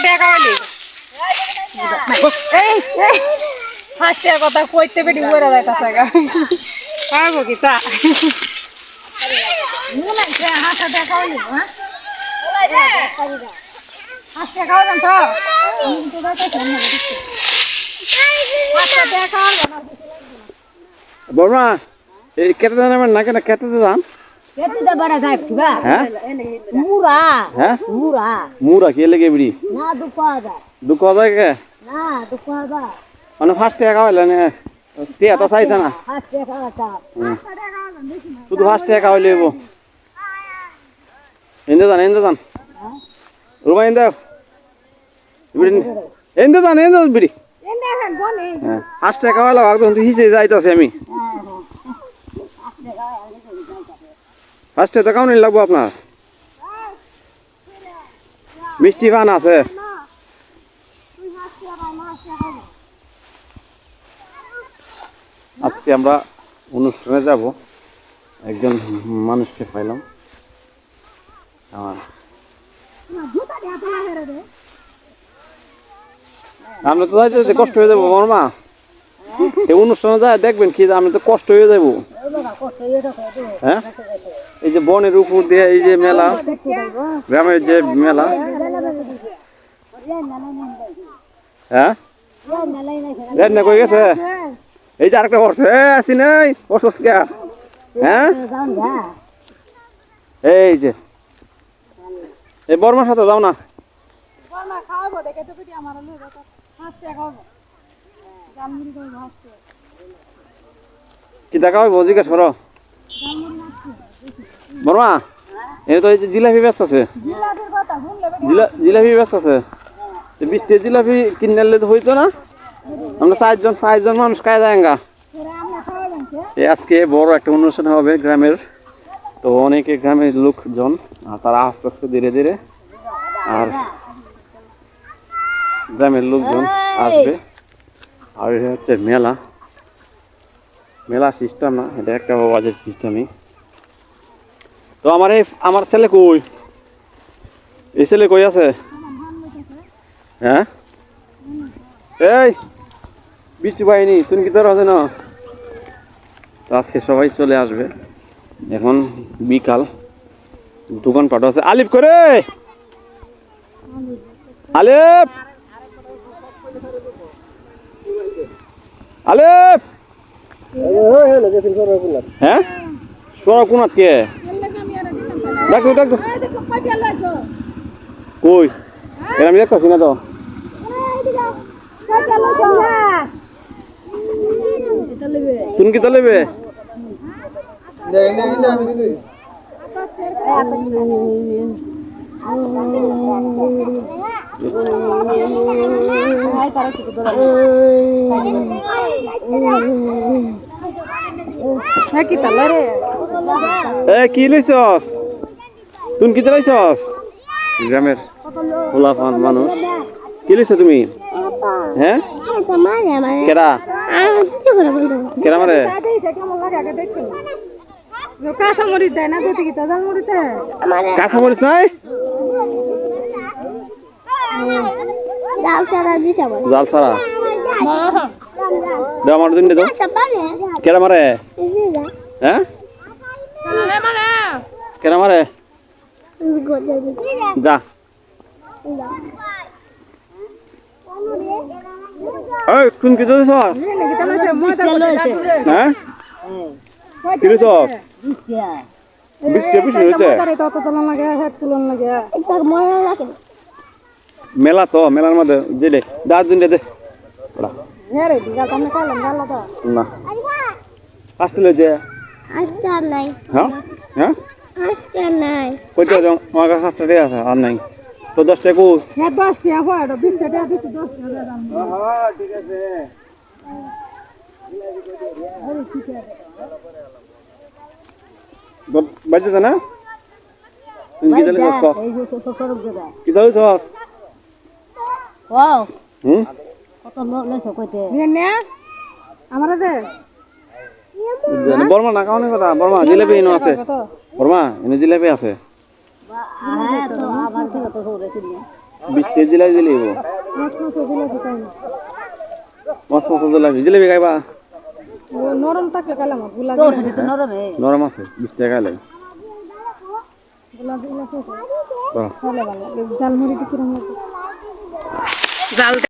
টাকা হইলি এই 5 টাকা কথা কইতে বেটি ওরা যাইতাছে গা পারবো কি তা মুনা কে 5 টাকা হইলি হ্যাঁ 5 টাকা হইল তো আমি তো যাইতাছি না 5 টাকা হইল বর্মা এই কেটে দান আমার না কেন কেটে দান কেটে দে বড় গাছ কিবা হ্যাঁ মুরা হ্যাঁ মুরা মুরা কে লাগে বিড়ি না দুপাদা দুকো যায় কে না দুপাদা মানে 5 টাকা হইলে না তে তো চাইছ না 5 টাকা আছে শুধু 5 টাকা হইলে হইব এন্দ জান রুমা এন্দ বিড়ি এন্দ বিড়ি এনে এখন বনে 5 টাকা হইলো একদম হিসে যাইতাছি আমি 5 টাকা কেমন লাগবো আপনার মিষ্টি পান আছে আজকে আমরা অনুষ্ঠানে যাব একজন মানুষকে পাইলাম আমরা তো যাইতে কষ্ট হয়ে যাবো বর্মা এই অনুষ্ঠানে যায় দেখবেন কি আমরা তো কষ্ট হয়ে যাবো হ্যাঁ এই যে বনের উপর দিয়ে এই যে মেলা গ্রামের যে মেলা হ্যাঁ না কই গেছে এই যে আরেকটা বর্ষ আসি নাই বর্ষ হ্যাঁ এই যে এই বর্মার সাথে যাও না খাওয়াবো দেখে তো পিটি আমার হলো 5 টাকা খাওয়াবো জানমুড়ি করে ভাসতে কি দেখা হয় জিজ্ঞেস করো বর্মা এই তো এই যে জিলাপি ব্যস্ত আছে জিলাপির কথা শুনলে জিলাপি ব্যস্ত আছে 20 টা জিলাপি কিনে নিলে তো হইতো না আমরা 4 জন মানুষ খাই যায়গা আমরা খাওয়াবেন আজকে বড় একটা অনুষ্ঠান হবে গ্রামের তো অনেকে গ্রামের লোকজন তারা আস্তে আস্তে ধীরে ধীরে আর গ্রামের লোকজন আসবে আর এটা হচ্ছে মেলা সিস্টেম না এটা একটা বাজেট সিস্টেমই তো আমার ছেলে কই এই ছেলে কই আছে হ্যাঁ এই বিচু পাইনি তুমি কি তোর আছে না তো আজকে সবাই চলে আসবে এখন বিকাল দোকানপাট আছে আলিফ করে আলিফ আলিফ হ্যাঁ সরা কোনাত কে ডাক কই এর আমি দেখতেছি না তো তুমি কি তলেবে কি লইছস তুমি কি লইছস গ্রামের হোলাফান মানুষ কি লইছ তুমি হ্যাঁ কেডা কেডা মারে কাঁচামরিচ দেয় না যদি কি তাজাল মরিচ কাঁচামরিচ নাই জাল ছাড়া দাও আমার দিন দাও কেডা মারে হ্যাঁ কেডা মারে যা এই কোন কি দিছ হ্যাঁ কি দিছ মেলা তো মেলার মধ্যে দিলে দাঁত দিন দে না আসলে যে হ্যাঁ হ্যাঁ কইতে যাও আমার কাছে 7 টাকা আছে আর নাই তো 10 টাকা 10 টাকা হয় 20 টাকা দিতে 10 টাকা দাম হ্যাঁ ঠিক আছে বাজে না তুমি কি দিলে কষ্ট কি দাও তো ওয়াও কত লোক লইছো কইতে নে আমারে দে বর্মা না কাউনে কথা বর্মা জিলাপি এনে আছে বর্মা এনে জিলাপি আছে হ্যাঁ তো আবার দিও তো হরে কিনে 20 দিলাই দিলি হবো মাছ মাছ দিলে দিতাই না মাছ মাছ দিলাই জিলেবি খাইবা ও নরম থাকলে কালাম গুলা তোর হাতে তো নরম হে নরম আছে 20 টাকা লাগে গুলা দিলে বাহ ভালো ভালো জালমুড়ি কি রকম লাগে জাল